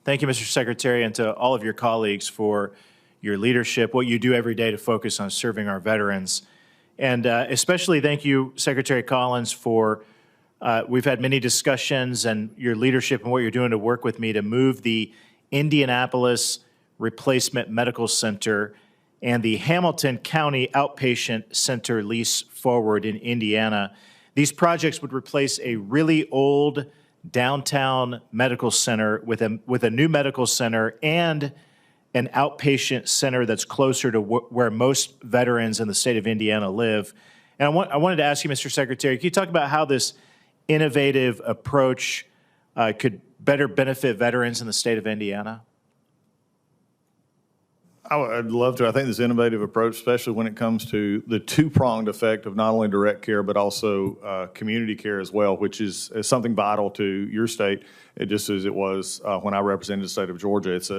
Thank you, Mr. Secretary, and to all of your colleagues for your leadership, what you do every day to focus on serving our veterans. And especially thank you, Secretary Collins, for we've had many discussions and your leadership and what you're doing to work with me to move the Indianapolis Replacement Medical Center and the Hamilton County Outpatient Center lease forward in Indiana. These projects would replace a really old downtown medical center with a new medical center and an outpatient center that's closer to where most veterans in the state of Indiana live. And I wanted to ask you, Mr. Secretary, can you talk about how this innovative approach could better benefit veterans in the state of Indiana? I'd love to. I think this innovative approach, especially when it comes to the two-pronged effect of not only direct care, but also community care as well, which is something vital to your state, just as it was when I represented the state of Georgia. It's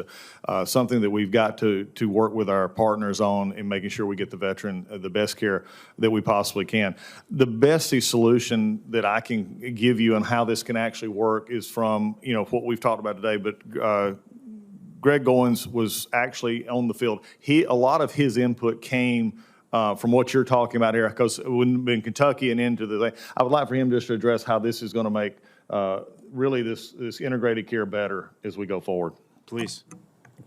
something that we've got to work with our partners on in making sure we get the veteran the best care that we possibly can. The best solution that I can give you on how this can actually work is from, what we've talked about today, but Greg Goins was actually on the field. A lot of his input came from what you're talking about here, because it wouldn't have been Kentucky and into the thing. I would like for him just to address how this is going to make really this integrated care better as we go forward. Please.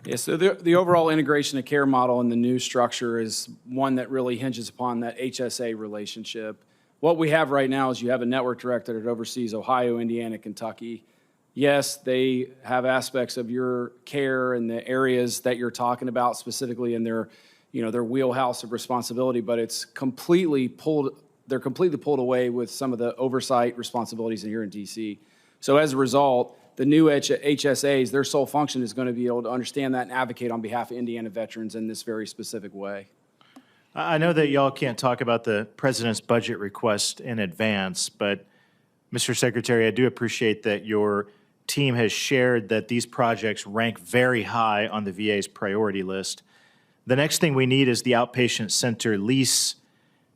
Yeah, so the overall integration of care model in the new structure is one that really hinges upon that HSA relationship. What we have right now is you have a network director that oversees Ohio, Indiana, Kentucky. Yes, they have aspects of your care and the areas that you're talking about specifically in their wheelhouse of responsibility, but they're completely pulled away with some of the oversight responsibilities here in DC. So as a result, the new HSAs, their sole function is going to be able to understand that and advocate on behalf of Indiana veterans in this very specific way. I know that y'all can't talk about the president's budget request in advance, but Mr. Secretary, I do appreciate that your team has shared that these projects rank very high on the VA's priority list. The next thing we need is the outpatient center lease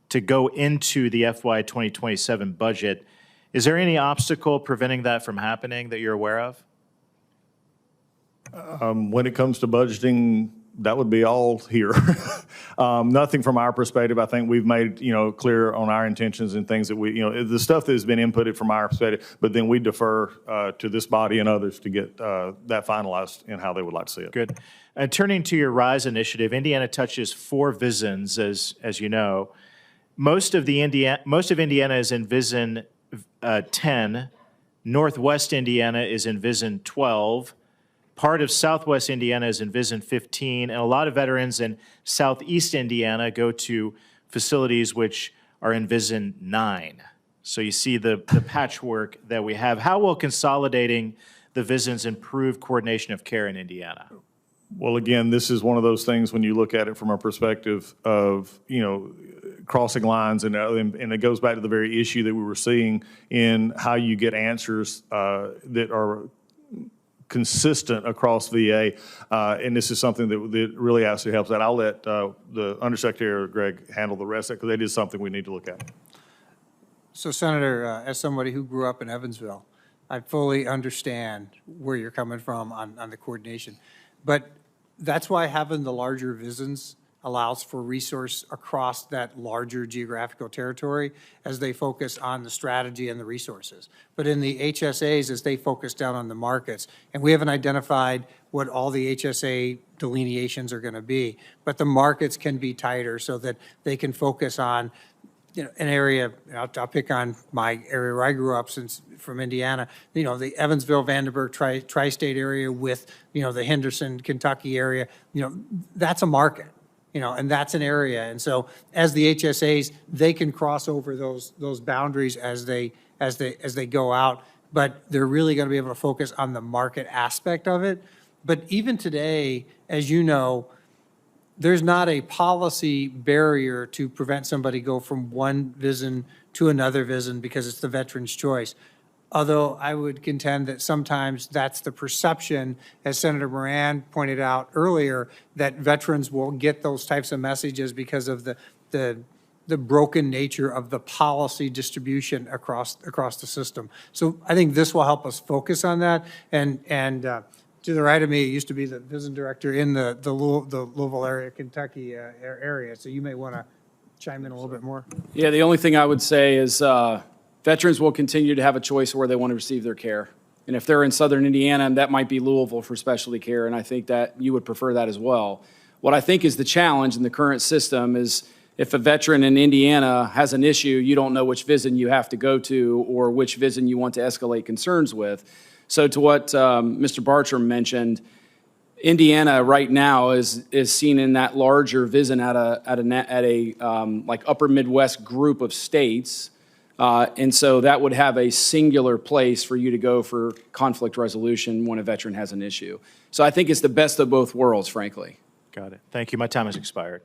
to go into the FY 2027 budget. Is there any obstacle preventing that from happening that you're aware of? When it comes to budgeting, that would be all here. Nothing from our perspective. I think we've made, clear on our intentions and things that the stuff that has been inputted from our perspective, but then we defer to this body and others to get that finalized in how they would like to see it. Good. Turning to your RISE initiative, Indiana touches 4 VISNs, as you know. Most of Indiana is in VISN 10. Northwest Indiana is in VISN 12. Part of Southwest Indiana is in VISN 15, and a lot of veterans in Southeast Indiana go to facilities which are in VISN 9. So you see the patchwork that we have. How will consolidating the VISNs improve coordination of care in Indiana? Well, again, this is one of those things when you look at it from a perspective of, crossing lines, and it goes back to the very issue that we were seeing in how you get answers that are consistent across VA, and this is something that really actually helps that. I'll let the Undersecretary Greg handle the rest of it, because it is something we need to look at. So, Senator, as somebody who grew up in Evansville, I fully understand where you're coming from on the coordination. But that's why having the larger VISNs allows for resource across that larger geographical territory as they focus on the strategy and the resources. But in the HSAs, as they focus down on the markets, and we haven't identified what all the HSA delineations are going to be, but the markets can be tighter so that they can focus on an area. I'll pick on my area where I grew up, since from Indiana, the Evansville, Vandenberg, tri-state area with, the Henderson, Kentucky area, that's a market. And that's an area. And so as the HSAs, they can cross over those boundaries as they go out, but they're really going to be able to focus on the market aspect of it. But even today, as you know, there's not a policy barrier to prevent somebody go from one VISN to another VISN because it's the veteran's choice. Although I would contend that sometimes that's the perception, as Senator Moran pointed out earlier, that veterans will get those types of messages because of the broken nature of the policy distribution across the system. So I think this will help us focus on that. And To the right of me, it used to be the VISN director in the Louisville area, Kentucky area, so you may want to chime in a little bit more. Yeah, the only thing I would say is veterans will continue to have a choice where they want to receive their care. And if they're in southern Indiana, that might be Louisville for specialty care, and I think that you would prefer that as well. What I think is the challenge in the current system is if a veteran in Indiana has an issue, you don't know which VISN you have to go to or which VISN you want to escalate concerns with. So to what Mr. Bartram mentioned, Indiana right now is seen in that larger VISN at a like upper Midwest group of states. And so that would have a singular place for you to go for conflict resolution when a veteran has an issue. So I think it's the best of both worlds, frankly. Got it. Thank you. My time has expired.